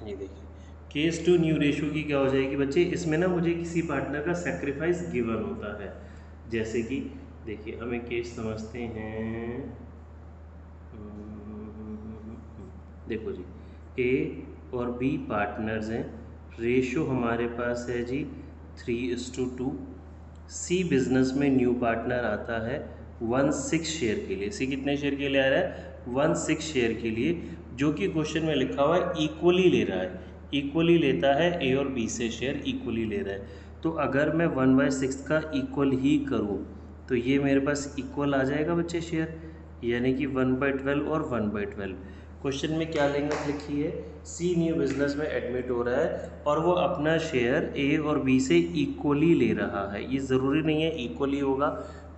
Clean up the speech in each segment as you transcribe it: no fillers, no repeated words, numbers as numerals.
ये देखिए case to new ratio की क्या हो जाएगी बच्चे, इसमें ना मुझे किसी पार्टनर का सेक्रीफाइस गिवन होता है। जैसे कि देखिए हमें केस समझते हैं, देखो जी, ए और बी पार्टनर्स हैं, रेशो हमारे पास है जी 3:2। सी बिजनेस में न्यू पार्टनर आता है 1/6 शेयर के लिए। सी कितने शेयर के लिए आ रहा है? 1/6 शेयर के लिए, जो कि क्वेश्चन में लिखा हुआ है इक्वली ले रहा है, इक्वली लेता है, ए और बी से शेयर इक्वली ले रहा है। तो अगर मैं 1/6 का इक्वल ही करूँ तो ये मेरे पास इक्वल आ जाएगा बच्चे शेयर, यानी कि 1/12 और 1/12। क्वेश्चन में क्या लेंगे लिखिए, सी न्यू बिजनेस में एडमिट हो रहा है और वो अपना शेयर ए और बी से इक्वली ले रहा है। ये ज़रूरी नहीं है इक्वली होगा,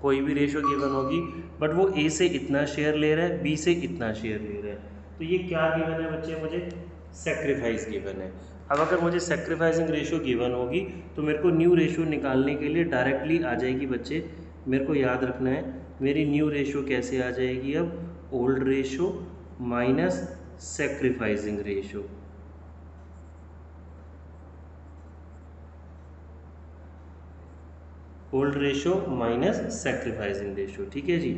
कोई भी रेशो गिवन होगी, बट वो ए से इतना शेयर ले रहा है, बी से इतना शेयर ले रहा है। तो ये क्या गिवन है बच्चे, मुझे सेक्रीफाइस गिवन है। अब अगर मुझे सेक्रीफाइसिंग रेशो गिवन होगी तो मेरे को न्यू रेशो निकालने के लिए डायरेक्टली आ जाएगी बच्चे। मेरे को याद रखना है मेरी न्यू रेशो कैसे आ जाएगी, अब old ratio minus sacrificing ratio. Old ratio minus sacrificing ratio, ठीक है जी।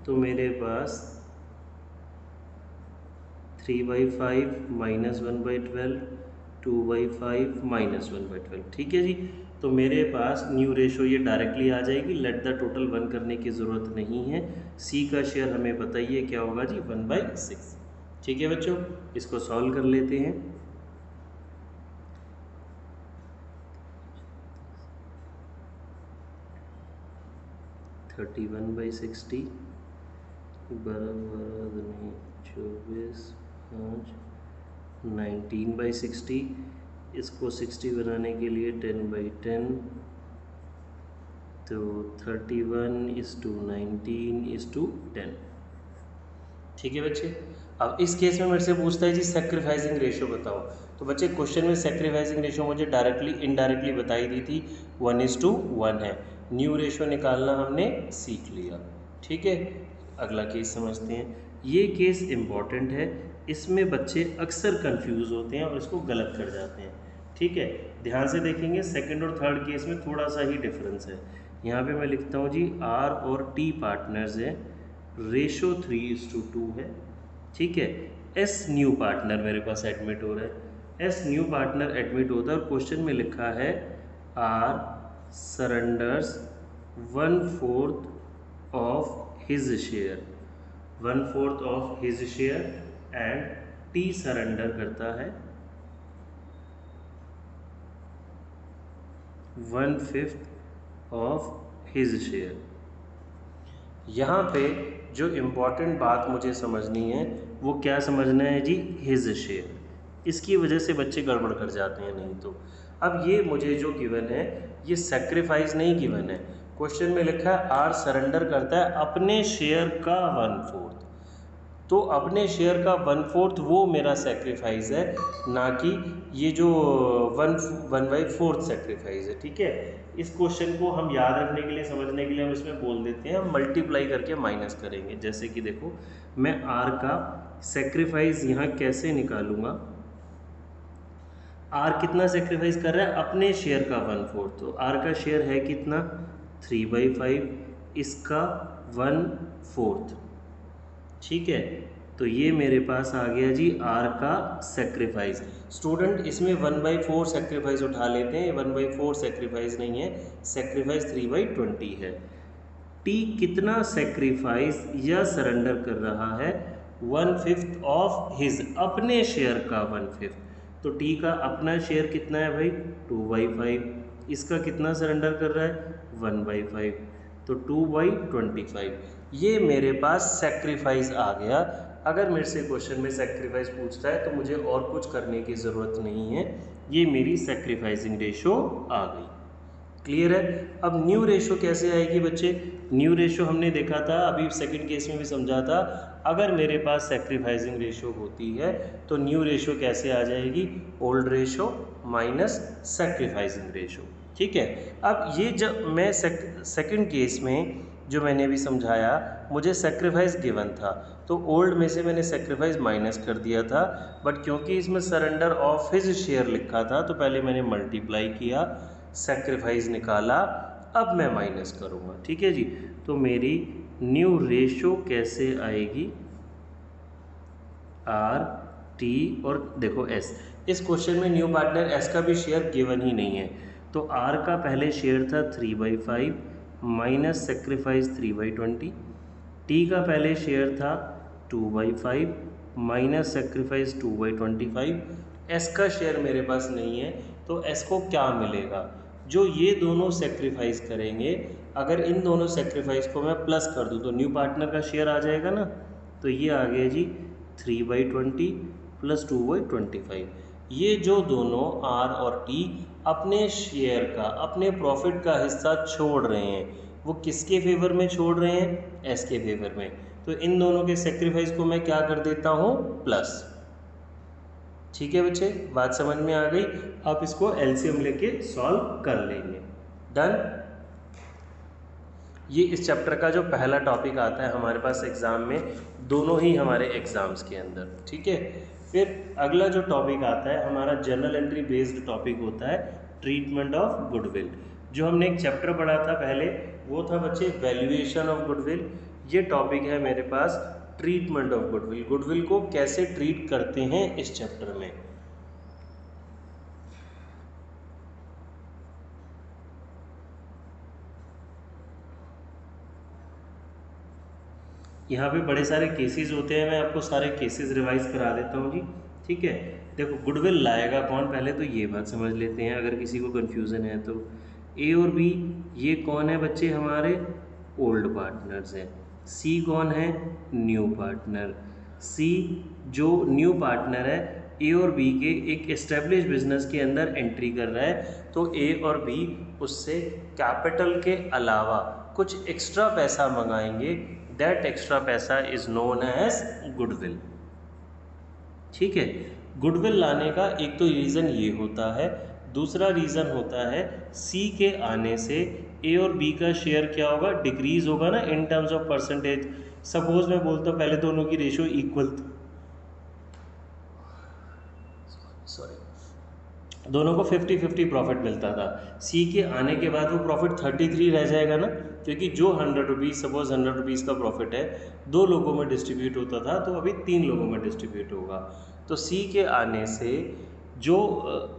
तो मेरे पास 3/5 माइनस 1/12, 2/5 माइनस 1/12, ठीक है जी। तो मेरे पास न्यू रेशो ये डायरेक्टली आ जाएगी, लेट द टोटल 1 करने की ज़रूरत नहीं है। सी का शेयर हमें पता ही है क्या होगा जी, 1/6, ठीक है बच्चों। इसको सॉल्व कर लेते हैं। थर्टी 1/60 बराबर 24 5 19/60। इसको 60 बनाने के लिए 10/10, तो 31:19:10, ठीक है बच्चे। अब इस केस में मेरे से पूछता है जी सेक्रीफाइसिंग रेशो बताओ। तो बच्चे क्वेश्चन में सेक्रीफाइसिंग रेशो मुझे डायरेक्टली इनडायरेक्टली बताई दी थी, 1:1 है। न्यू रेशो निकालना हमने सीख लिया, ठीक है। अगला केस समझते हैं। ये केस इम्पॉर्टेंट है, इसमें बच्चे अक्सर कंफ्यूज होते हैं और इसको गलत कर जाते हैं, ठीक है। ध्यान से देखेंगे, सेकंड और थर्ड केस में थोड़ा सा ही डिफरेंस है। यहाँ पे मैं लिखता हूँ जी आर और टी पार्टनर्स हैं, रेशो 3:2 है, ठीक है। एस न्यू पार्टनर मेरे पास एडमिट हो रहा है, एस न्यू पार्टनर एडमिट होता है और क्वेश्चन में लिखा है R surrenders 1/4 of his share, 1/4 of his share, and T surrender करता है 1/5 ऑफ हिज शेयर। यहाँ पे जो इम्पॉर्टेंट बात मुझे समझनी है वो क्या समझना है जी, हिज शेयर। इसकी वजह से बच्चे गड़बड़ कर जाते हैं नहीं तो। अब ये मुझे जो गिवन है ये सेक्रीफाइस नहीं गिवन है, क्वेश्चन में लिखा है आर सरेंडर करता है अपने शेयर का 1/4, तो अपने शेयर का 1/4 वो मेरा सेक्रीफाइस है, ना कि ये जो 1/4 सेक्रीफाइस है, ठीक है। इस क्वेश्चन को हम याद रखने के लिए, समझने के लिए हम इसमें बोल देते हैं, हम मल्टीप्लाई करके माइनस करेंगे। जैसे कि देखो मैं आर का सेक्रीफाइस यहाँ कैसे निकालूंगा, आर कितना सेक्रीफाइस कर रहा है अपने शेयर का 1/4, तो आर का शेयर है कितना 3/5, इसका 1/4, ठीक है। तो ये मेरे पास आ गया जी आर का सेक्रीफाइस। स्टूडेंट इसमें 1/4 सेक्रीफाइस उठा लेते हैं, 1/4 सेक्रीफाइस नहीं है, सेक्रीफाइस 3/20 है। टी कितना सेक्रीफाइस या सरेंडर कर रहा है, 1/5 ऑफ हिज, अपने शेयर का 1/5। तो टी का अपना शेयर कितना है भाई 2/5, इसका कितना सरेंडर कर रहा है 1/5, तो 2/25। ये मेरे पास सेक्रीफाइस आ गया। अगर मेरे से क्वेश्चन में सेक्रीफाइस पूछता है तो मुझे और कुछ करने की ज़रूरत नहीं है, ये मेरी सेक्रीफाइसिंग रेशो आ गई। क्लियर है। अब न्यू रेशो कैसे आएगी बच्चे, न्यू रेशो हमने देखा था अभी सेकंड केस में भी समझा था, अगर मेरे पास सेक्रीफाइसिंग रेशो होती है तो न्यू रेशो कैसे आ जाएगी, old ratio minus sacrificing ratio, ठीक है। अब ये जब मैं सेकंड केस में जो मैंने अभी समझाया मुझे सेक्रीफाइस गिवन था, तो तो ओल्ड में से मैंने सेक्रीफाइस माइनस कर दिया था, बट क्योंकि इसमें सरेंडर ऑफ हिज शेयर लिखा था तो पहले मैंने मल्टीप्लाई किया, सेक्रीफाइस निकाला, अब मैं माइनस करूँगा। ठीक है जी। तो मेरी न्यू रेशो कैसे आएगी, आर टी और देखो एस। इस क्वेश्चन में न्यू पार्टनर एस का भी शेयर गिवन ही नहीं है, तो आर का पहले शेयर था 3/5 माइनस सेक्रीफाइस 3/20, टी का पहले शेयर था 2/5 माइनस सेक्रीफाइस 2/25, एस का शेयर मेरे पास नहीं है, तो एस को क्या मिलेगा, जो ये दोनों सेक्रीफाइस करेंगे, अगर इन दोनों सेक्रीफाइस को मैं प्लस कर दूँ तो न्यू पार्टनर का शेयर आ जाएगा ना, तो ये आ गया जी 3/20 प्लस 2/25। ये जो दोनों आर और टी अपने शेयर का, अपने प्रॉफिट का हिस्सा छोड़ रहे हैं, वो किसके फेवर में छोड़ रहे हैं, एस के फेवर में, तो इन दोनों के सेक्रीफाइस को मैं क्या कर देता हूँ, प्लस। ठीक है बच्चे, बात समझ में आ गई। आप इसको एलसीएम लेके सॉल्व कर लेंगे। डन। ये इस चैप्टर का जो पहला टॉपिक आता है हमारे पास एग्ज़ाम में, दोनों ही हमारे एग्ज़ाम्स के अंदर। ठीक है। फिर अगला जो टॉपिक आता है हमारा जर्नल एंट्री बेस्ड टॉपिक होता है, ट्रीटमेंट ऑफ गुडविल। जो हमने एक चैप्टर पढ़ा था पहले वो था बच्चे वैल्यूएशन ऑफ गुडविल। ये टॉपिक है मेरे पास ट्रीटमेंट ऑफ गुडविल, गुडविल को कैसे ट्रीट करते हैं इस चैप्टर में। यहाँ पे बड़े सारे केसेस होते हैं, मैं आपको सारे केसेस रिवाइज करा देता हूँ जी। ठीक है। देखो गुडविल लाएगा कौन, पहले तो ये बात समझ लेते हैं अगर किसी को कन्फ्यूज़न है तो। ए और बी ये कौन है बच्चे, हमारे ओल्ड पार्टनर्स हैं। सी कौन है, न्यू पार्टनर। सी जो न्यू पार्टनर है ए और बी के एक एस्टेब्लिश बिजनेस के अंदर एंट्री कर रहा है, तो ए और बी उससे कैपिटल के अलावा कुछ एक्स्ट्रा पैसा मंगाएंगे, दैट एक्स्ट्रा पैसा इज नोन एज गुडविल। ठीक है। गुडविल लाने का एक तो रीज़न ये होता है, दूसरा रीज़न होता है सी के आने से ए और बी का शेयर क्या होगा, डिक्रीज होगा ना in terms of percentage. Suppose मैं बोलता हूँ पहले दोनों की रेशियो इक्वल, सॉरी दोनों को 50-50 प्रॉफिट मिलता था, सी के आने के बाद वो प्रॉफिट 33 रह जाएगा ना, क्योंकि जो 100 रुपीज़, सपोज 100 रुपीज़ का प्रॉफिट है, 2 लोगों में डिस्ट्रीब्यूट होता था तो अभी 3 लोगों में डिस्ट्रीब्यूट होगा। तो सी के आने से जो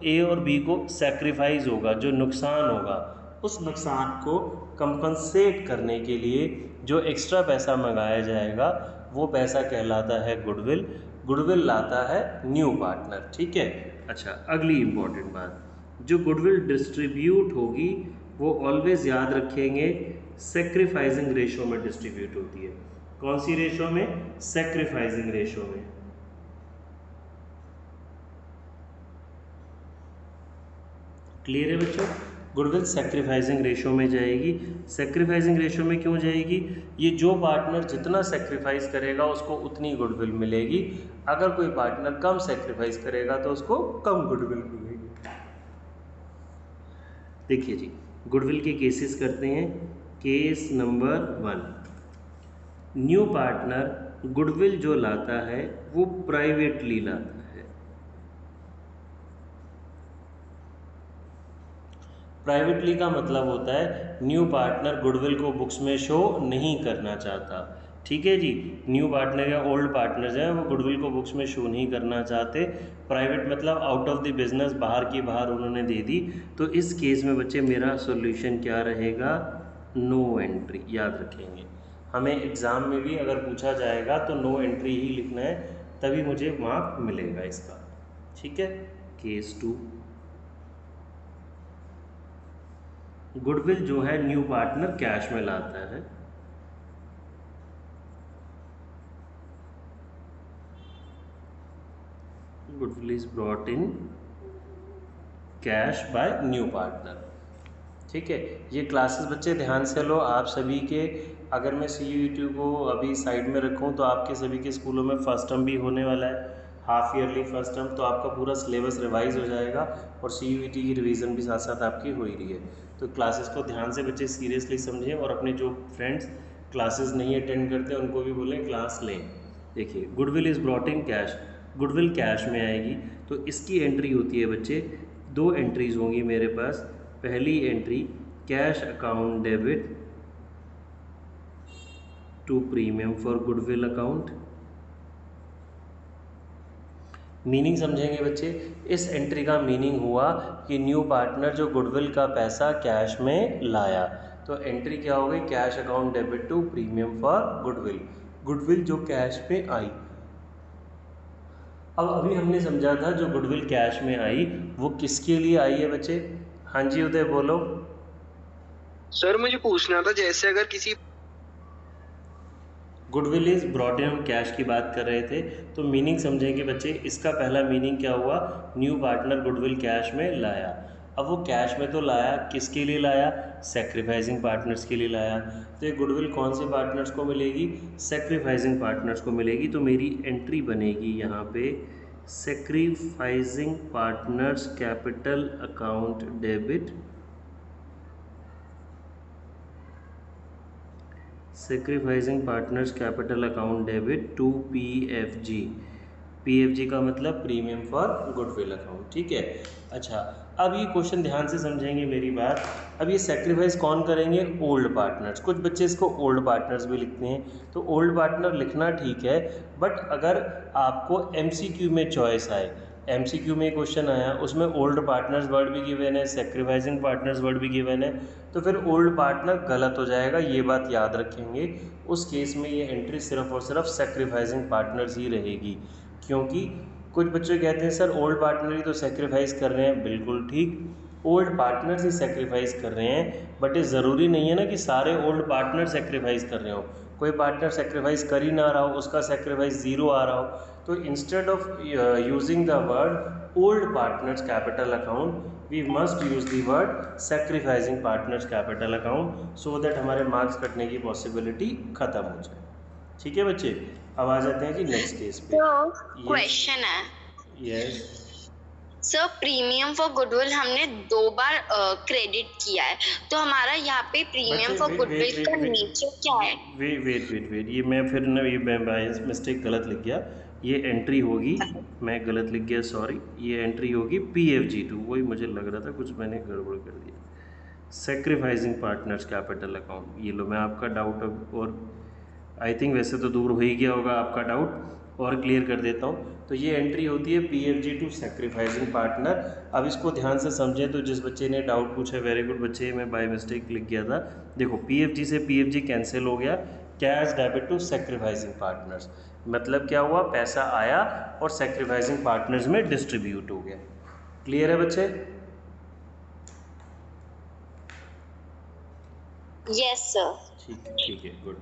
ए और बी को सेक्रीफाइस होगा, जो नुकसान होगा, उस नुकसान को कंपनसेट करने के लिए जो एक्स्ट्रा पैसा मंगाया जाएगा वो पैसा कहलाता है गुडविल। गुडविल लाता है न्यू पार्टनर। ठीक है। अच्छा, अगली इम्पॉर्टेंट बात, जो गुडविल डिस्ट्रीब्यूट होगी वो ऑलवेज याद रखेंगे सेक्रीफाइसिंग रेशो में डिस्ट्रीब्यूट होती है। कौन सी रेशो में, सेक्रीफाइसिंग रेशो में। क्लियर है बच्चों, गुडविल सेक्रीफाइसिंग रेशो में जाएगी। सेक्रीफाइसिंग रेशो में क्यों जाएगी, ये जो पार्टनर जितना सेक्रीफाइस करेगा उसको उतनी गुडविल मिलेगी, अगर कोई पार्टनर कम सेक्रीफाइस करेगा तो उसको कम गुडविल मिलेगी। देखिए जी, गुडविल के केसेस करते हैं। Case number 1, new partner goodwill जो लाता है वो प्राइवेटली लाता है। प्राइवेटली का मतलब होता है न्यू पार्टनर गुडविल को बुक्स में शो नहीं करना चाहता। ठीक है जी, न्यू पार्टनर या ओल्ड पार्टनर्स हैं वो गुडविल को बुक्स में शो नहीं करना चाहते। प्राइवेट मतलब आउट ऑफ द बिजनेस, बाहर की बाहर उन्होंने दे दी। तो इस केस में बच्चे मेरा सॉल्यूशन क्या रहेगा, नो एंट्री। याद रखेंगे, हमें एग्ज़ाम में भी अगर पूछा जाएगा तो नो एंट्री ही लिखना है, तभी मुझे मार्क मिलेगा इसका। ठीक है। केस 2, गुडविल जो है न्यू पार्टनर कैश में लाता है। Goodwill is brought in cash by new partner. ठीक है। ये क्लासेस बच्चे ध्यान से लो, आप सभी के, अगर मैं CUET को अभी साइड में रखूं तो आपके सभी के स्कूलों में फर्स्ट टर्म भी होने वाला है, हाफ ईयरली फर्स्ट टर्म, तो आपका पूरा सिलेबस रिवाइज हो जाएगा और CUET की रिवीजन भी साथ साथ आपकी हो ही रही है। तो क्लासेस को ध्यान से बच्चे सीरियसली समझें और अपने जो फ्रेंड्स क्लासेस नहीं अटेंड करते उनको भी बोलें क्लास लें। देखिए goodwill is brought in cash, goodwill cash में आएगी, तो इसकी एंट्री होती है बच्चे, दो एंट्रीज होंगी मेरे पास। पहली entry cash account debit to premium for goodwill account. Meaning समझेंगे बच्चे, इस एंट्री का मीनिंग हुआ कि न्यू पार्टनर जो गुडविल का पैसा कैश में लाया, तो एंट्री क्या हो गई, cash account debit to premium for goodwill, goodwill जो कैश में आई। अब अभी हमने समझा था जो गुडविल कैश में आई वो किसके लिए आई है बच्चे। हाँ जी उदय बोलो। सर मुझे पूछना था, जैसे अगर किसी गुडविल इज ब्रॉट इन, हम कैश की बात कर रहे थे, तो मीनिंग समझेंगे बच्चे। इसका पहला मीनिंग क्या हुआ, न्यू पार्टनर गुडविल कैश में लाया। अब वो कैश में तो लाया, किसके लिए लाया, सेक्रीफाइसिंग पार्टनर्स के लिए लाया। तो ये गुडविल कौन से पार्टनर्स को मिलेगी, सेक्रीफाइसिंग पार्टनर्स को मिलेगी। तो मेरी एंट्री बनेगी यहाँ पे sacrificing partners capital account debit, sacrificing partners capital account debit to PFG। PFG का मतलब प्रीमियम फॉर गुडविल अकाउंट, ठीक है। अच्छा, अब ये क्वेश्चन ध्यान से समझेंगे मेरी बात। अब ये सेक्रीफाइस कौन करेंगे, ओल्ड पार्टनर्स। कुछ बच्चे इसको ओल्ड पार्टनर्स भी लिखते हैं, तो ओल्ड पार्टनर लिखना ठीक है, बट अगर आपको MCQ में चॉइस आए, MCQ में क्वेश्चन आया उसमें ओल्ड पार्टनर्स वर्ड भी गिवन है, सेक्रीफाइसिंग पार्टनर्स वर्ड भी गिवन है, तो फिर ओल्ड पार्टनर गलत हो जाएगा, ये बात याद रखेंगे। उस केस में ये एंट्री सिर्फ और सिर्फ सेक्रीफाइसिंग पार्टनर्स ही रहेगी। क्योंकि कुछ बच्चे कहते हैं सर ओल्ड पार्टनर ही तो सेक्रीफाइस कर रहे हैं, बिल्कुल ठीक, ओल्ड पार्टनर्स ही सेक्रीफाइस कर रहे हैं, बट ये ज़रूरी नहीं है ना कि सारे ओल्ड पार्टनर सेक्रीफाइस कर रहे हो। कोई पार्टनर सेक्रीफाइस कर ही ना रहा हो, उसका सेक्रीफाइस ज़ीरो आ रहा हो, तो instead of using the word old partners capital account we must use the word sacrificing partners capital account, so that हमारे मार्क्स कटने की पॉसिबिलिटी खत्म हो जाए। ठीक है बच्चे, अब आ जाते हैं जी नेक्स्ट केस पे। तो क्वेश्चन है, yes sir premium for goodwill हमने 2 बार क्रेडिट किया है, तो हमारा यहाँ पे प्रीमियम फॉर गुडविल का नेचर क्या है? वेट, ये मैं फिर ना ये मैं बाय मिस्टेक गलत लिख गया, ये एंट्री होगी, मैं गलत लिख गया सॉरी, ये एंट्री होगी PFG2, वही मुझे लग रहा था कुछ मैंने गड़बड़ कर दिया, सेक्रीफाइसिंग पार्टनर्स कैपिटल अकाउंट। ये लो मैं आपका डाउट अब, और आई थिंक वैसे तो दूर हो ही गया होगा आपका डाउट, और क्लियर कर देता हूँ। तो ये एंट्री होती है PFG2 सेक्रीफाइसिंग पार्टनर। अब इसको ध्यान से समझें, तो जिस बच्चे ने डाउट पूछा, वेरी गुड बच्चे, मैं बाय मिस्टेक लिख गया था। देखो PFG से PFG कैंसिल हो गया, cash debit to sacrificing partners, मतलब क्या हुआ, पैसा आया और सेक्रीफाइसिंग पार्टनर्स में डिस्ट्रीब्यूट हो गया। क्लियर है बच्चे? Yes sir. ठीक है गुड।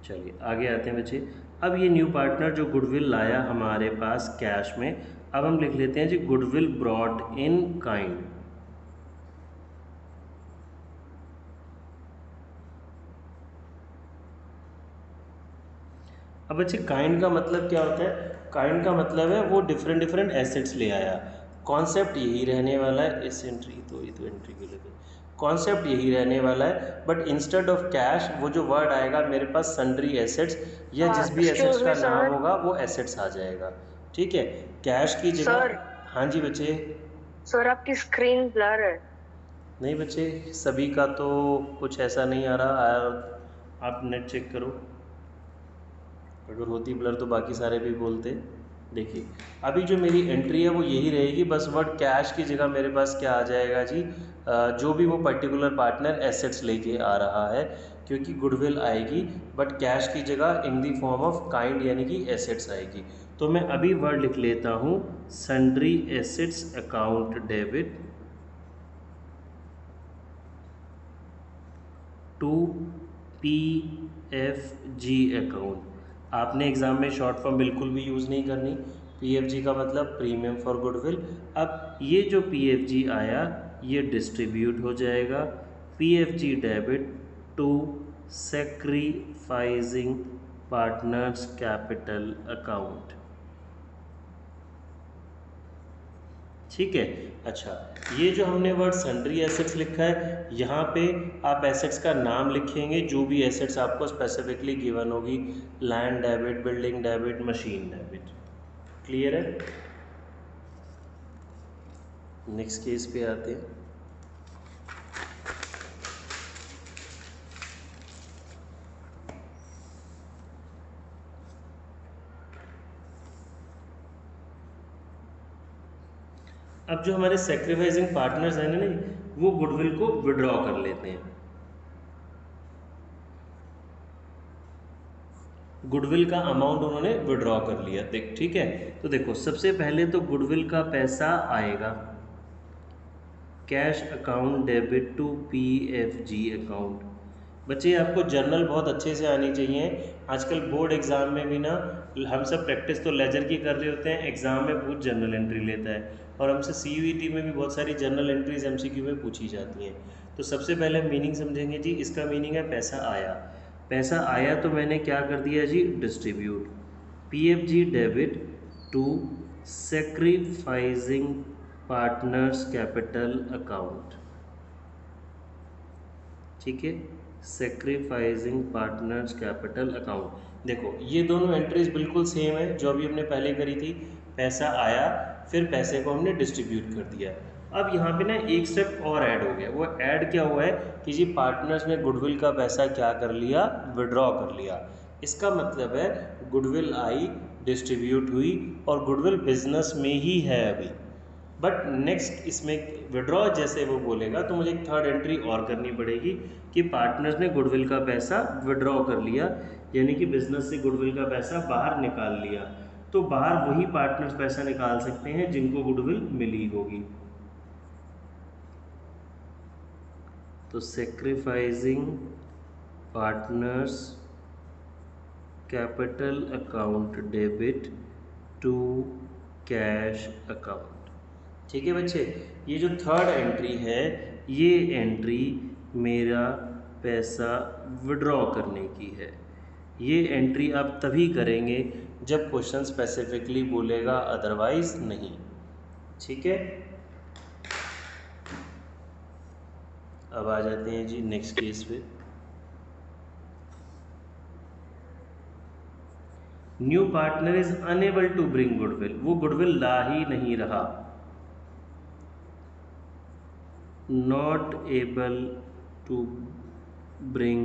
चलिए आगे आते हैं बच्चे। अब ये न्यू पार्टनर जो गुडविल लाया हमारे पास कैश में, अब हम लिख लेते हैं जी गुडविल ब्रॉट इन काइंड। अब बच्चे काइंड का मतलब क्या होता है, काइंड का मतलब है वो डिफरेंट डिफरेंट एसेट्स ले आया। कॉन्सेप्ट यही रहने वाला है, इस एंट्री तो ये तो एंट्री के लिए कॉन्सेप्ट यही रहने वाला है, बट इंस्टेड ऑफ कैश वो जो वर्ड आएगा मेरे पास सन्ड्री एसेट्स, या जिस भी एसेट्स का नाम होगा वो एसेट्स आ जाएगा। ठीक है, कैश की जगह। हाँ जी बच्चे। सर आपकी स्क्रीन ब्लर है। नहीं बच्चे, सभी का तो कुछ ऐसा नहीं आ रहा, आप नेट चेक करो, अगर होती ब्लर तो बाकी सारे भी बोलते। देखिए अभी जो मेरी एंट्री है वो यही रहेगी, बस वर्ड कैश की जगह मेरे पास क्या आ जाएगा जी, जो भी वो पर्टिकुलर पार्टनर एसेट्स लेके आ रहा है, क्योंकि गुडविल आएगी बट कैश की जगह इन दी फॉर्म ऑफ काइंड यानी कि एसेट्स आएगी। तो मैं अभी वर्ड लिख लेता हूँ sundry assets account debit to PFG account. आपने एग्ज़ाम में शॉर्ट फॉर्म बिल्कुल भी यूज़ नहीं करनी, PFG का मतलब प्रीमियम फॉर गुडविल। अब ये जो PFG आया ये डिस्ट्रीब्यूट हो जाएगा, PFG debit to sacrificing partners capital account. ठीक है। अच्छा, ये जो हमने वर्ड सन्ड्री एसेट्स लिखा है, यहाँ पे आप एसेट्स का नाम लिखेंगे, जो भी एसेट्स आपको स्पेसिफिकली गिवन होगी, land debit, building debit, machine debit. Clear है? नेक्स्ट केस पे आते हैं। अब जो हमारे सेक्रीफाइसिंग पार्टनर्स हैं ना, वो गुडविल को विड्रॉ कर लेते हैं। गुडविल का अमाउंट उन्होंने विड्रॉ कर लिया। देख, ठीक है, तो देखो सबसे पहले तो गुडविल का पैसा आएगा cash account debit to PFG account. बच्चे आपको जर्नल बहुत अच्छे से आनी चाहिए। आजकल बोर्ड एग्ज़ाम में भी ना हम सब प्रैक्टिस तो लेजर की कर रहे होते हैं, एग्ज़ाम में बहुत जर्नल एंट्री लेता है, और हमसे CUET में भी बहुत सारी जर्नल एंट्रीज MCQ में पूछी जाती हैं। तो सबसे पहले मीनिंग समझेंगे जी। इसका मीनिंग है पैसा आया। पैसा आया तो मैंने क्या कर दिया जी, distribute PFG debit to sacrificing partners capital account. ठीक है, सेक्रीफाइसिंग पार्टनर्स कैपिटल अकाउंट। देखो ये दोनों एंट्रीज बिल्कुल सेम है जो अभी हमने पहले करी थी। पैसा आया, फिर पैसे को हमने डिस्ट्रीब्यूट कर दिया। अब यहाँ पे ना एक स्टेप और ऐड हो गया। वो ऐड क्या हुआ है कि जी पार्टनर्स ने गुडविल का पैसा क्या कर लिया, विड्रॉ कर लिया। इसका मतलब है गुडविल आई, डिस्ट्रीब्यूट हुई, और गुडविल बिजनेस में ही है अभी। बट नेक्स्ट इसमें विड्रॉ जैसे वो बोलेगा तो मुझे एक थर्ड एंट्री और करनी पड़ेगी कि पार्टनर्स ने गुडविल का पैसा विड्रॉ कर लिया, यानी कि बिजनेस से गुडविल का पैसा बाहर निकाल लिया। तो बाहर वही पार्टनर्स पैसा निकाल सकते हैं जिनको गुडविल मिली होगी। तो sacrificing partners capital account debit to cash account. ठीक है बच्चे, ये जो थर्ड एंट्री है, ये एंट्री मेरा पैसा विड्रॉ करने की है। ये एंट्री आप तभी करेंगे जब क्वेश्चन स्पेसिफिकली बोलेगा, अदरवाइज नहीं। ठीक है, अब आ जाते हैं जी नेक्स्ट केस पे। New partner is unable to bring goodwill. वो गुडविल ला ही नहीं रहा, not able to bring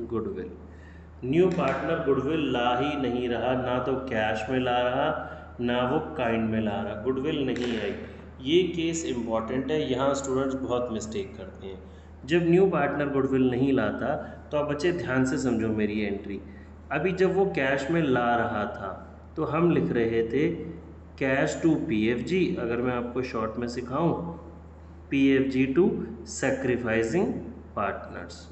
goodwill। New partner goodwill ला ही नहीं रहा, ना तो कैश में ला रहा, ना वो काइंड में ला रहा, गुडविल नहीं आई। ये केस इंपॉर्टेंट है, यहाँ स्टूडेंट्स बहुत मिस्टेक करते हैं। जब न्यू पार्टनर गुडविल नहीं लाता तो आप बच्चे ध्यान से समझो मेरी एंट्री। अभी जब वो कैश में ला रहा था तो हम लिख रहे थे कैश टू PFG। अगर मैं आपको शॉर्ट में सिखाऊं, PFG टू सेक्रीफाइसिंग पार्टनर्स।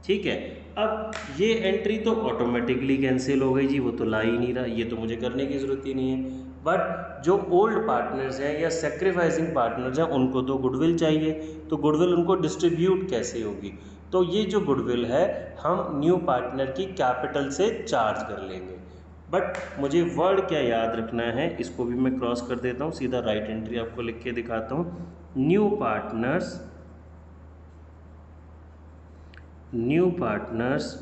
ठीक है, अब ये एंट्री तो ऑटोमेटिकली कैंसिल हो गई जी, वो तो ला ही नहीं रहा, ये तो मुझे करने की ज़रूरत ही नहीं है। बट जो ओल्ड पार्टनर्स हैं या सेक्रीफाइसिंग पार्टनर्स हैं, उनको तो गुडविल चाहिए, तो गुडविल उनको डिस्ट्रीब्यूट कैसे होगी? तो ये जो गुडविल है हम न्यू पार्टनर की कैपिटल से चार्ज कर लेंगे। बट मुझे वर्ड क्या याद रखना है, इसको भी मैं क्रॉस कर देता हूँ, सीधा राइट एंट्री आपको लिख के दिखाता हूँ। New partners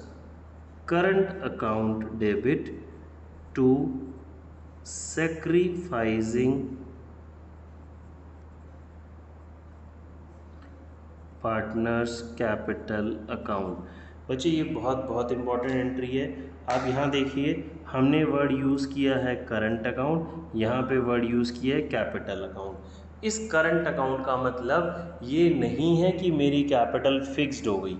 current account debit to sacrificing partners capital account. बच्चे ये बहुत इंपॉर्टेंट एंट्री है। आप यहाँ देखिए, हमने वर्ड यूज़ किया है करंट अकाउंट, यहाँ पे वर्ड यूज़ किया है कैपिटल अकाउंट। इस करंट अकाउंट का मतलब ये नहीं है कि मेरी कैपिटल फिक्स्ड हो गई,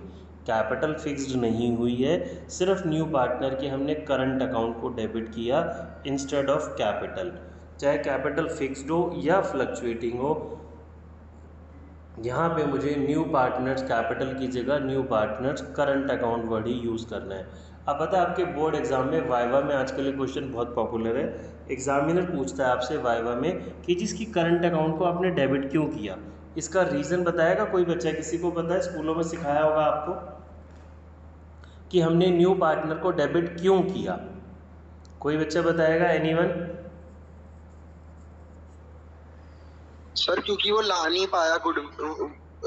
कैपिटल फिक्स्ड नहीं हुई है, सिर्फ न्यू पार्टनर के हमने करंट अकाउंट को डेबिट किया इंस्टेड ऑफ कैपिटल। चाहे कैपिटल फिक्स्ड हो या फ्लक्चुएटिंग हो, यहाँ पे मुझे न्यू पार्टनर्स कैपिटल की जगह new partners current account word ही यूज़ करना है। अब पता है आपके बोर्ड एग्जाम में वाइवा में आजकल ये क्वेश्चन बहुत पॉपुलर है। एग्जामिनर पूछता है आपसे वाइवा में कि जिसकी करंट अकाउंट को आपने डेबिट क्यों किया, इसका रीज़न बताएगा कोई बच्चा? किसी को पता है? स्कूलों में सिखाया होगा आपको कि हमने न्यू पार्टनर को डेबिट क्यों किया। कोई बच्चा बताएगा? एनीवन? सर क्योंकि वो ला नहीं पाया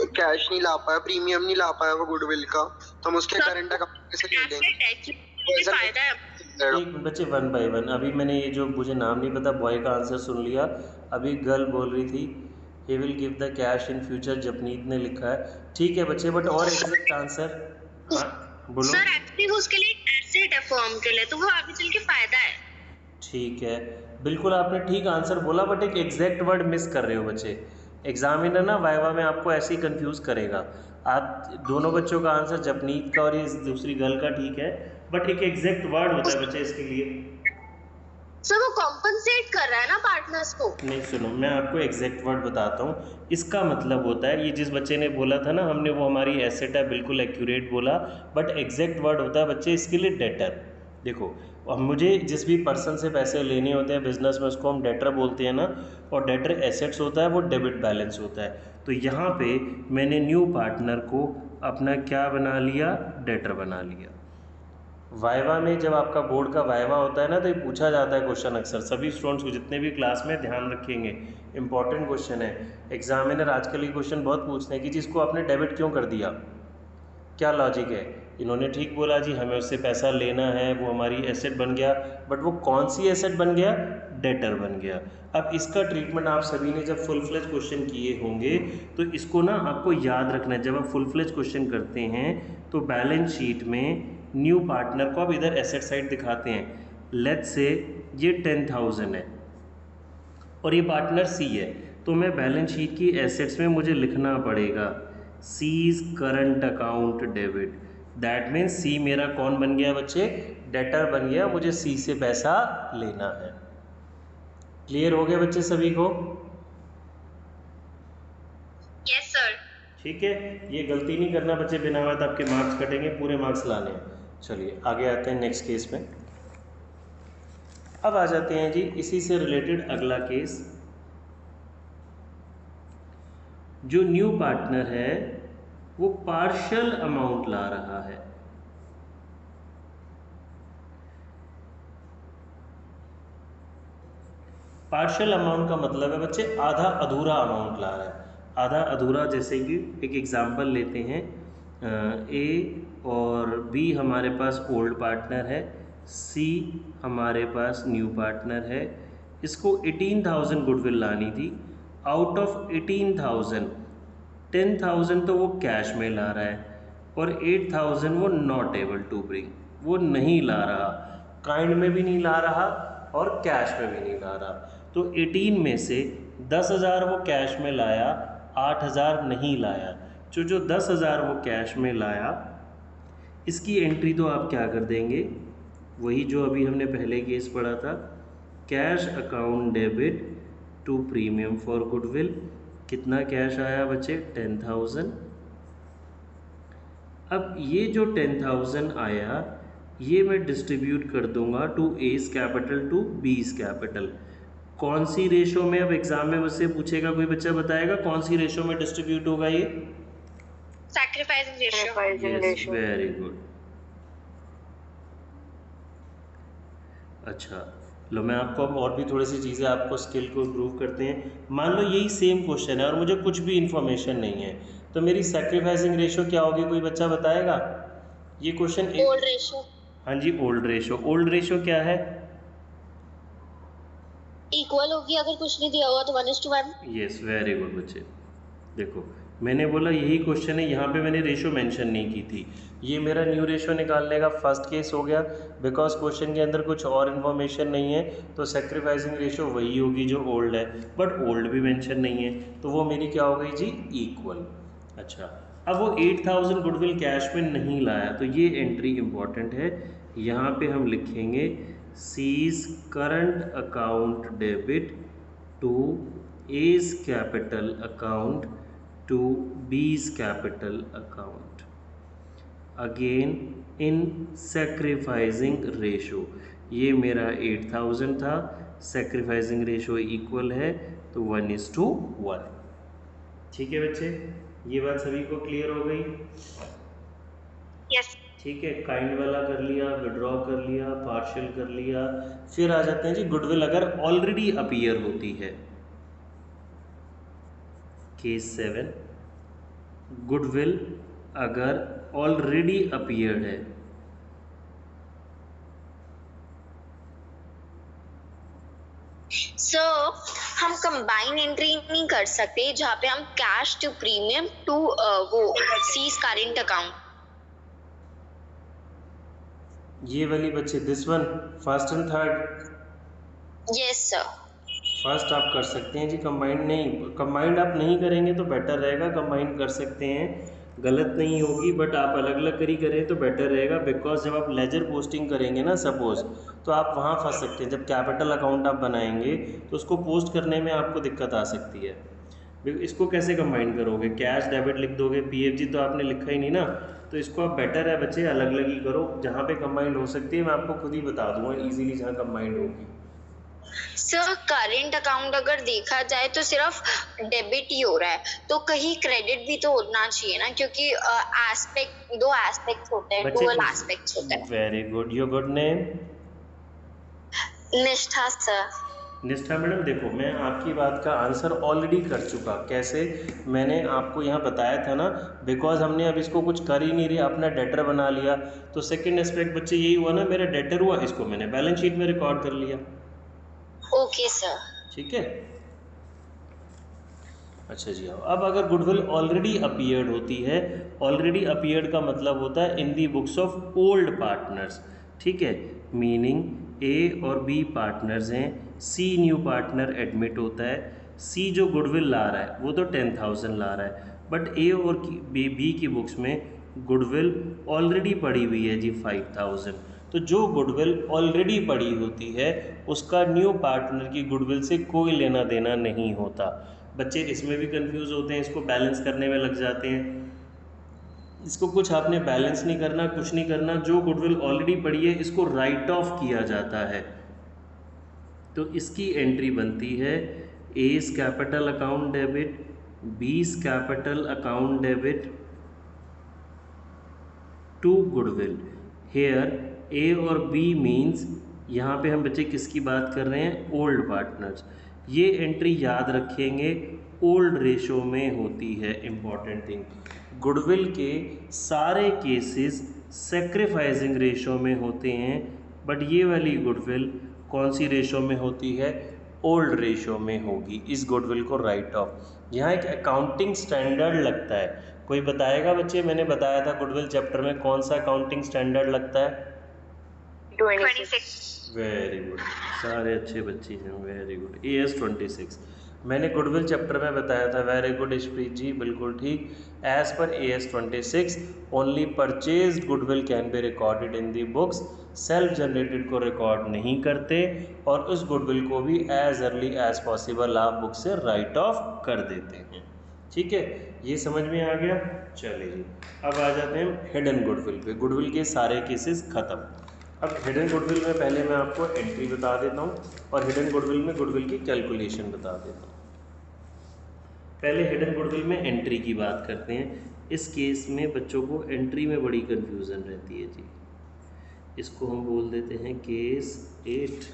कैश नहीं ला पाया, प्रीमियम नहीं ला पाया वो गुडविल का, तो हम उसके करंट अकाउंट से ले लेंगे। फायदा है। एक मिनट बच्चे, वन बाय वन। अभी मैंने ये जो मुझे नाम नहीं पता बॉय का आंसर सुन लिया। अभी गर्ल बोल रही थी he will give the cash in future, Japneet ने लिखा है। ठीक है बच्चे, बट और एग्जैक्ट आंसर? हाँ बोलो। सर एक्चुअली वो उसके लिए एसेट है फर्म के लिए, तो वो आगे चल के फायदा है। ठीक है, बिल्कुल आपने ठीक आंसर बोला, बट एक एग्जैक्ट वर्ड मिस कर रहे हो बच्चे। एग्जामिनर ना वाइवा में आपको ऐसे ही कंफ्यूज करेगा। आप दोनों बच्चों का आंसर जपनीत का और ये दूसरी गर्ल का ठीक है, बट एक एग्जैक्ट वर्ड होता है बच्चे इसके लिए। सर वो कॉम्पनसेट कर रहा है ना पार्टनर्स को। नहीं सुनो, मैं आपको एग्जैक्ट वर्ड बताता हूँ। इसका मतलब होता है, ये जिस बच्चे ने बोला था ना हमने, वो हमारी एसेट है, बिल्कुल एक्यूरेट बोला, बट एग्जैक्ट वर्ड होता है बच्चे इसके लिए डेटर। देखो, अब मुझे जिस भी पर्सन से पैसे लेने होते हैं बिजनेस में, उसको हम डेटर बोलते हैं ना, और डेटर एसेट्स होता है, वो डेबिट बैलेंस होता है। तो यहाँ पे मैंने न्यू पार्टनर को अपना क्या बना लिया? डेटर बना लिया। वाइवा में जब आपका बोर्ड का वाइवा होता है ना, तो ये पूछा जाता है क्वेश्चन अक्सर। सभी स्टूडेंट्स को जितने भी क्लास में ध्यान रखेंगे, इंपॉर्टेंट क्वेश्चन है। एग्जामिनर आजकल ये क्वेश्चन बहुत पूछते हैं कि जिसको आपने डेबिट क्यों कर दिया, क्या लॉजिक है। इन्होंने ठीक बोला जी, हमें उससे पैसा लेना है, वो हमारी एसेट बन गया, बट वो कौन सी एसेट बन गया? डेटर बन गया। अब इसका ट्रीटमेंट आप सभी ने जब फुल फ्लेज क्वेश्चन किए होंगे, तो इसको ना आपको याद रखना है। जब आप फुल फ्लेज क्वेश्चन करते हैं तो बैलेंस शीट में न्यू पार्टनर को आप इधर एसेट साइड दिखाते हैं। लेट्स से ये 10,000 है और ये पार्टनर सी है, तो मैं बैलेंस शीट की एसेट्स में मुझे लिखना पड़ेगा C's current account debit. That means C मेरा कौन बन गया बच्चे? डेटर बन गया। मुझे सी से पैसा लेना है। क्लियर हो गया बच्चे सभी को? Yes sir. ठीक है, ये गलती नहीं करना बच्चे, बिना बात आपके मार्क्स कटेंगे, पूरे मार्क्स लाने हैं। चलिए आगे आते हैं नेक्स्ट केस में। अब आ जाते हैं जी इसी से रिलेटेड अगला केस। जो न्यू पार्टनर है वो पार्शियल अमाउंट ला रहा है। पार्शियल अमाउंट का मतलब है बच्चे आधा अधूरा अमाउंट ला रहा है। आधा अधूरा, जैसे कि एक एग्जांपल लेते हैं, ए और बी हमारे पास ओल्ड पार्टनर है, सी हमारे पास न्यू पार्टनर है। इसको 18,000 गुडविल लानी थी। आउट ऑफ 18,000 10,000 तो वो कैश में ला रहा है और 8,000 वो नॉट एबल टू ब्रिंग, वो नहीं ला रहा, काइंड में भी नहीं ला रहा और कैश में भी नहीं ला रहा। तो 18 में से 10,000 वो कैश में लाया, 8,000 नहीं लाया। जो 10,000 वो कैश में लाया, इसकी एंट्री तो आप क्या कर देंगे? वही जो अभी हमने पहले केस पढ़ा था, cash account debit to premium for goodwill. कितना कैश आया बच्चे? 10,000। अब ये जो 10,000 आया, ये मैं डिस्ट्रीब्यूट कर दूंगा to A's capital to B's capital. कौन सी रेशो में? अब एग्जाम में मुझसे पूछेगा, कोई बच्चा बताएगा कौन सी रेशो में डिस्ट्रीब्यूट होगा ये? Sacrificing ratio. Yes, very good. अच्छा लो, मैं आपको अब और भी थोड़ी सी चीज़ें आपको स्किल को इम्प्रूव करते हैं। मान लो यही सेम क्वेश्चन है और मुझे कुछ भी इन्फॉर्मेशन नहीं है, तो मेरी सैक्रिफाइसिंग रेशो क्या होगी? कोई बच्चा बताएगा? ये क्वेश्चन ओल्ड रेशियो। हाँ जी, ओल्ड रेशो। ओल्ड रेशो क्या है? इक्वल होगी, अगर कुछ नहीं दिया होगा तो 1:1। यस, वेरी गुड बच्चे। देखो मैंने बोला यही क्वेश्चन है, यहाँ पे मैंने रेशो मेंशन नहीं की थी। ये मेरा न्यू रेशो निकालने का फर्स्ट केस हो गया, बिकॉज क्वेश्चन के अंदर कुछ और इन्फॉर्मेशन नहीं है, तो सेक्रीफाइसिंग रेशो वही होगी जो ओल्ड है, बट ओल्ड भी मेंशन नहीं है, तो वो मेरी क्या हो गई जी? इक्वल। अच्छा, अब वो 8,000 गुडविल कैश में नहीं लाया, तो ये एंट्री इंपॉर्टेंट है। यहाँ पे हम लिखेंगे C's current account debit to A's capital account to B's capital account, again in sacrificing ratio. ये मेरा 8,000 था, सेक्रीफाइसिंग रेशो इक्वल है, तो 1:1। ठीक है बच्चे, ये बात सभी को क्लियर हो गई? यस। ठीक है, काइंड वाला कर लिया, विड्रॉ कर लिया, पार्शियल कर लिया। फिर आ जाते हैं जी गुडविल अगर ऑलरेडी अपीयर होती है। केस 7, गुडविल अगर ऑलरेडी अपीयर्ड है। सो हम कंबाइन एंट्री नहीं कर सकते जहाँ पे हम कैश टू प्रीमियम टू वो सीज करेंट अकाउंट। ये वाली बच्चे this one first and third. Yes sir. First आप कर सकते हैं जी, कंबाइंड नहीं, कंबाइंड आप नहीं करेंगे तो बेटर रहेगा। कंबाइंड कर सकते हैं, गलत नहीं होगी, बट आप अलग अलग करी करें तो बेटर रहेगा। बिकॉज जब आप लेजर पोस्टिंग करेंगे ना सपोज, तो आप वहाँ फंस सकते हैं। जब कैपिटल अकाउंट आप बनाएंगे तो उसको पोस्ट करने में आपको दिक्कत आ सकती है। इसको कैसे कंबाइन करोगे? कैश डेबिट लिख दोगे, पीएफजी तो आपने लिखा ही नहीं ना। तो इसको आप बेटर है बच्चे अलग अलग ही करो। जहाँ पे कंबाइंड हो सकती है मैं आपको खुद ही बता दूंगा इजीली जहाँ कंबाइंड होगी। सर करेंट अकाउंट अगर देखा जाए तो सिर्फ डेबिट ही हो रहा है, तो कहीं क्रेडिट भी तो होना चाहिए ना, क्योंकि एस्पेक्ट दो एस्पेक्ट्स होते हैं, डुअल एस्पेक्ट्स होते हैं। Very good, your good name? निष्ठा सर। निष्ठा मैडम, देखो मैं आपकी बात का आंसर ऑलरेडी कर चुका। कैसे? मैंने आपको यहाँ बताया था ना, बिकॉज हमने अब इसको कुछ कर ही नहीं रही, अपना डेटर बना लिया। तो सेकंड एस्पेक्ट बच्चे यही हुआ ना, मेरा डेटर हुआ, इसको मैंने बैलेंस शीट में रिकॉर्ड कर लिया। Okay sir. ठीक है, अच्छा जी। अब अगर गुडविल ऑलरेडी अपीयर्ड होती है, ऑलरेडी अपीयर्ड का मतलब होता है इन the books of old partners. ठीक है, मीनिंग ए और बी पार्टनर्स हैं, सी न्यू पार्टनर एडमिट होता है। सी जो गुडविल ला रहा है वो तो 10,000 ला रहा है, बट ए और बी की बुक्स में गुडविल ऑलरेडी पड़ी हुई है जी 5,000। तो जो गुडविल ऑलरेडी पड़ी होती है उसका न्यू पार्टनर की गुडविल से कोई लेना देना नहीं होता। बच्चे इसमें भी कंफ्यूज होते हैं, इसको बैलेंस करने में लग जाते हैं। इसको कुछ आपने बैलेंस नहीं करना, कुछ नहीं करना। जो गुडविल ऑलरेडी पड़ी है इसको राइट ऑफ किया जाता है। तो इसकी एंट्री बनती है A's capital account debit, B's capital account debit to goodwill. Here A और बी मीन्स, यहाँ पे हम बच्चे किसकी बात कर रहे हैं? Old partners. ये एंट्री याद रखेंगे, ओल्ड रेशो में होती है। इम्पॉर्टेंट थिंग, गुडविल के सारे केसेस सेक्रीफाइसिंग रेशो में होते हैं, बट ये वाली गुडविल कौन सी रेशो में होती है? ओल्ड रेशो में होगी। इस गुडविल को राइट ऑफ। यहाँ एक अकाउंटिंग स्टैंडर्ड लगता है, कोई बताएगा बच्चे? मैंने बताया था गुडविल चैप्टर में कौन सा अकाउंटिंग स्टैंडर्ड लगता है? 26। वेरी गुड, सारे अच्छे बच्चे हैं, वेरी गुड। AS 26 मैंने गुडविल चैप्टर में बताया था। वेरी गुड इशप्रीत जी, बिल्कुल ठीक। As per AS 26 only purchased goodwill can be recorded in the books. Self generated को रिकॉर्ड नहीं करते, और उस गुडविल को भी एज अर्ली एज पॉसिबल आप बुक से राइट ऑफ कर देते हैं। ठीक है, ये समझ में आ गया? चलिए जी, अब आ जाते हैं हिडन गुडविल पे। गुडविल के सारे केसेस खत्म। अब हिडन गुडविल में पहले मैं आपको एंट्री बता देता हूँ, और हिडन गुडविल में गुडविल की कैलकुलेशन बता देता हूँ। पहले हिडन गुडविल में एंट्री की बात करते हैं। इस केस में बच्चों को एंट्री में बड़ी कन्फ्यूज़न रहती है जी। इसको हम बोल देते हैं case 8,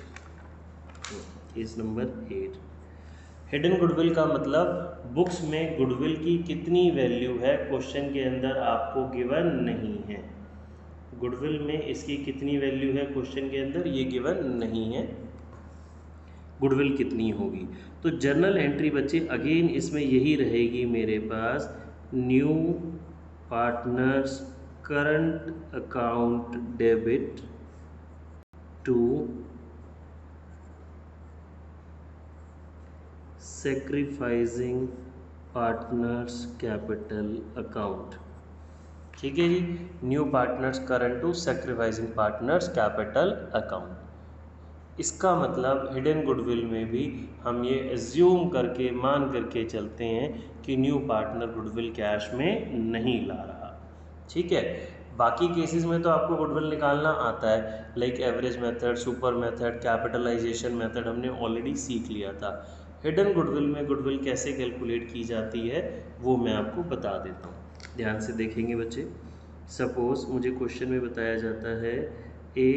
case number 8। Hidden goodwill का मतलब बुक्स में गुडविल की कितनी वैल्यू है, क्वेश्चन के अंदर आपको गिवन नहीं है। गुडविल में इसकी कितनी वैल्यू है क्वेश्चन के अंदर ये गिवन नहीं है, गुडविल कितनी होगी। तो जर्नल एंट्री बच्चे अगेन इसमें यही रहेगी मेरे पास, new partners current account debit to sacrificing partners capital account. ठीक है जी, new partners current to sacrificing partners capital account. इसका मतलब हिडन गुडविल में भी हम ये एज्यूम करके मान करके चलते हैं कि न्यू पार्टनर गुडविल कैश में नहीं ला रहा। ठीक है, बाकी केसेस में तो आपको गुडविल निकालना आता है, like average method, super method, capitalisation method हमने ऑलरेडी सीख लिया था। हिडन गुडविल में गुडविल कैसे कैलकुलेट की जाती है वो मैं आपको बता देता हूँ। ध्यान से देखेंगे बच्चे। सपोज मुझे क्वेश्चन में बताया जाता है ए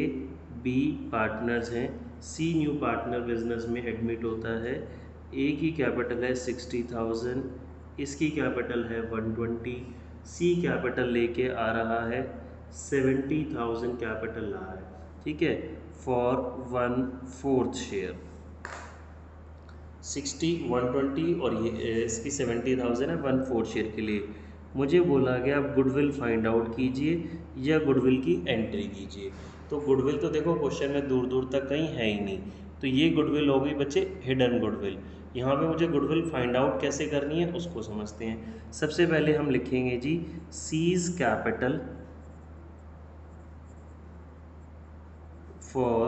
बी पार्टनर्स हैं, सी न्यू पार्टनर बिजनेस में एडमिट होता है, ए की कैपिटल है 60,000, इसकी कैपिटल है 120, सी कैपिटल लेके आ रहा है 70,000 कैपिटल ला रहा है, ठीक है, फॉर 1/4 शेयर। 60 120 और ये इसकी 70,000 है 1/4 शेयर के लिए। मुझे बोला गया आप गुडविल फाइंड आउट कीजिए या गुडविल की एंट्री कीजिए। तो गुडविल तो देखो क्वेश्चन में दूर दूर तक कहीं है ही नहीं, तो ये गुडविल हो गई बच्चे हिडन गुडविल। यहाँ पे मुझे गुडविल फाइंड आउट कैसे करनी है उसको समझते हैं। सबसे पहले हम लिखेंगे जी सीज कैपिटल फॉर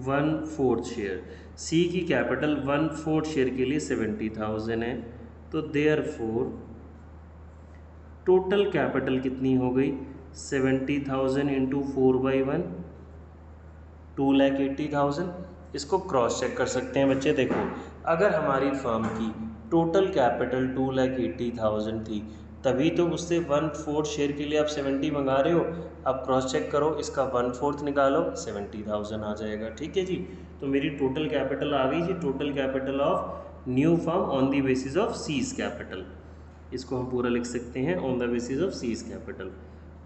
1/4 शेयर। सी की कैपिटल 1/4 शेयर के लिए 70,000 है, तो देयरफॉर टोटल कैपिटल कितनी हो गई 70,000 इंटू 4/1 2,80,000। इसको क्रॉस चेक कर सकते हैं बच्चे। देखो अगर हमारी फर्म की टोटल कैपिटल 2,80,000 थी तभी तो उससे 1/4 शेयर के लिए आप 70 मंगा रहे हो। अब क्रॉस चेक करो, इसका 1/4 निकालो 70,000 आ जाएगा, ठीक है जी। तो मेरी टोटल कैपिटल आ गई जी, total capital of new firm on the basis of C's capital. इसको हम पूरा लिख सकते हैं on the basis of C's capital.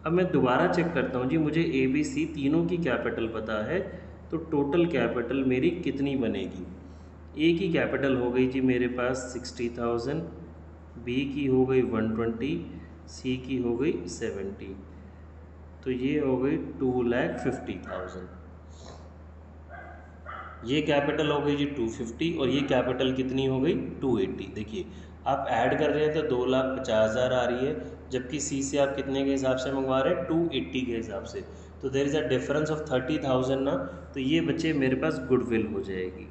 अब मैं दोबारा चेक करता हूँ जी, मुझे ए बी सी तीनों की कैपिटल पता है, तो टोटल कैपिटल मेरी कितनी बनेगी। ए की कैपिटल हो गई जी मेरे पास 60,000, बी की हो गई 120, सी की हो गई 70, तो ये हो गई 2,50,000। ये कैपिटल हो गई जी 250 और ये कैपिटल कितनी हो गई 280। देखिए आप ऐड कर रहे हैं तो 2,50,000 आ रही है, जबकि सी से आप कितने के हिसाब से मंगवा रहे हैं 280 के हिसाब से, तो there is a difference of 30,000 ना। तो ये बच्चे मेरे पास गुडविल हो जाएगी,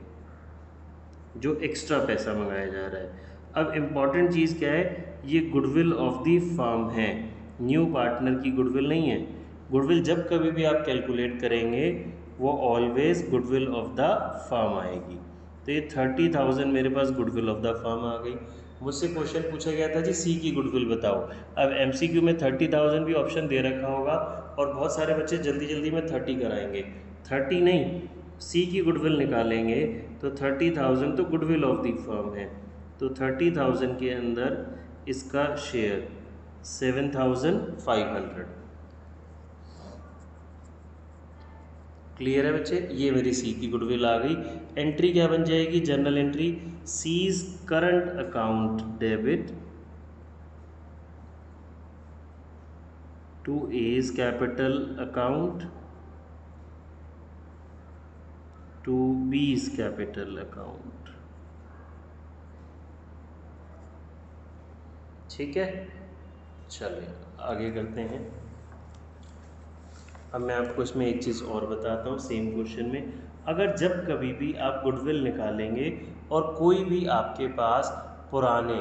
जो एक्स्ट्रा पैसा मंगाया जा रहा है। अब इम्पॉर्टेंट चीज़ क्या है, ये गुडविल ऑफ द फर्म है, न्यू पार्टनर की गुडविल नहीं है। गुडविल जब कभी भी आप कैलकुलेट करेंगे वो always goodwill of the firm आएगी। तो ये 30,000 मेरे पास गुडविल ऑफ द फर्म आ गई। मुझसे क्वेश्चन पूछा गया था जी सी की गुडविल बताओ। अब एमसीक्यू में 30,000 भी ऑप्शन दे रखा होगा और बहुत सारे बच्चे जल्दी जल्दी में 30 कराएंगे। 30 नहीं, सी की गुडविल निकालेंगे तो 30,000 तो गुडविल ऑफ द फर्म है, तो 30,000 के अंदर इसका शेयर 7,500। क्लियर है बच्चे, ये मेरी सी की गुडविल आ गई। एंट्री क्या बन जाएगी, general entry C's current account debit to A's capital account to B's capital account. ठीक है, चलिए आगे करते हैं। अब मैं आपको इसमें एक चीज़ और बताता हूँ सेम क्वेश्चन में। अगर जब कभी भी आप गुडविल निकालेंगे और कोई भी आपके पास पुराने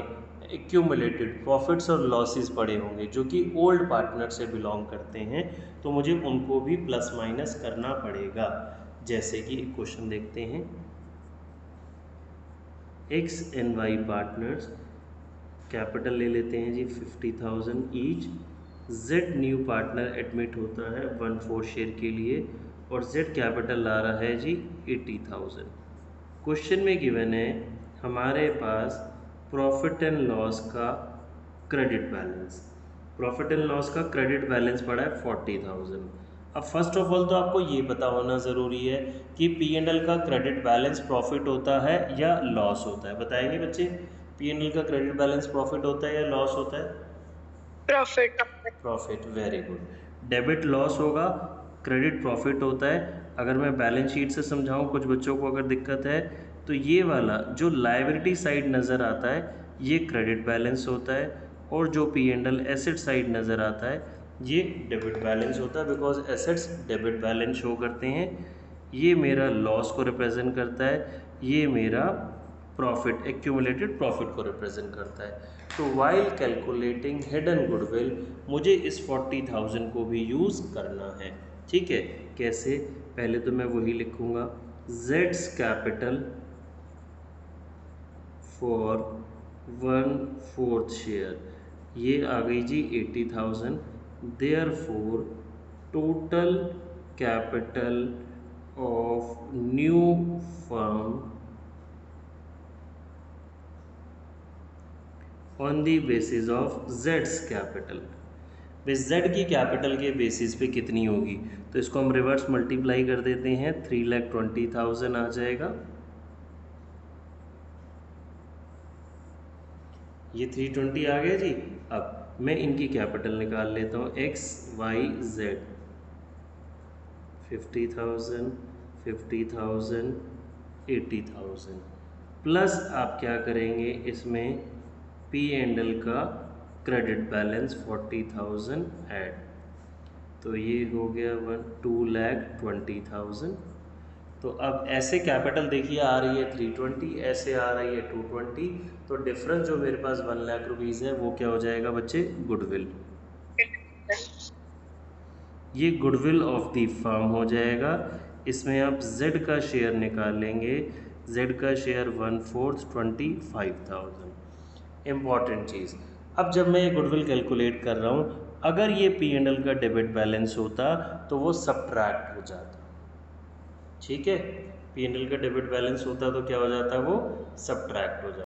एक्यूमुलेटेड प्रॉफिट्स और लॉसेस पड़े होंगे जो कि ओल्ड पार्टनर से बिलोंग करते हैं, तो मुझे उनको भी प्लस माइनस करना पड़ेगा। जैसे कि एक क्वेश्चन देखते हैं, X and Y partners capital ले लेते हैं जी 50,000 each. Z new partner admit होता है 1/4 शेयर के लिए और जेड कैपिटल ला रहा है जी 80,000। क्वेश्चन में गिवन है हमारे पास प्रॉफिट एंड लॉस का credit balance. Profit and loss का क्रेडिट बैलेंस पड़ा है 40,000। अब फर्स्ट ऑफ ऑल तो आपको ये पता होना ज़रूरी है कि P&L का क्रेडिट बैलेंस प्रॉफिट होता है या लॉस होता है। बताएंगे बच्चे, P&L का क्रेडिट बैलेंस प्रॉफिट होता है या लॉस होता है? Profit. Profit, very good. Debit loss होगा, क्रेडिट प्रॉफिट होता है। अगर मैं बैलेंस शीट से समझाऊं, कुछ बच्चों को अगर दिक्कत है, तो ये वाला जो लायबिलिटी साइड नज़र आता है ये क्रेडिट बैलेंस होता है, और जो P&L एसेट साइड नज़र आता है ये डेबिट बैलेंस होता है, because assets debit balance show करते हैं। ये मेरा लॉस को रिप्रेजेंट करता है, ये मेरा प्रॉफिट एक्यूमुलेटेड प्रॉफिट को रिप्रेजेंट करता है। तो वाइल कैलकुलेटिंग हिडन गुडविल मुझे इस 40,000 को भी यूज़ करना है। ठीक है, कैसे? पहले तो मैं वही लिखूँगा, जेड्स कैपिटल फॉर 1/4 शेयर, ये आ गई जी 80,000। therefore total capital of new firm on the basis of Z's capital, Z की कैपिटल के बेसिस पे कितनी होगी, तो इसको हम रिवर्स मल्टीप्लाई कर देते हैं, 3,20,000 आ जाएगा। ये 320 आ गया जी। अब मैं इनकी कैपिटल निकाल लेता हूँ, X Y Z, 50,000, 50,000, 80,000 प्लस आप क्या करेंगे इसमें पी एंड एल का क्रेडिट बैलेंस 40,000 ऐड, तो ये हो गया 2,20,000। तो अब ऐसे कैपिटल देखिए आ रही है 320, ऐसे आ रही है 220, तो डिफरेंस जो मेरे पास 1 लाख रुपीज़ है वो क्या हो जाएगा बच्चे, गुडविल। ये गुडविल ऑफ द फर्म हो जाएगा। इसमें आप Z का शेयर निकालेंगे, Z का शेयर 1/4 25,000। इम्पॉर्टेंट चीज़, अब जब मैं ये गुडविल कैलकुलेट कर रहा हूँ, अगर ये P&L का डेबिट बैलेंस होता तो वो सब्ट्रैक्ट हो जाता, ठीक है। P&L का डेबिट बैलेंस होता तो क्या हो जाता, वो सब्ट्रैक्ट हो जाता।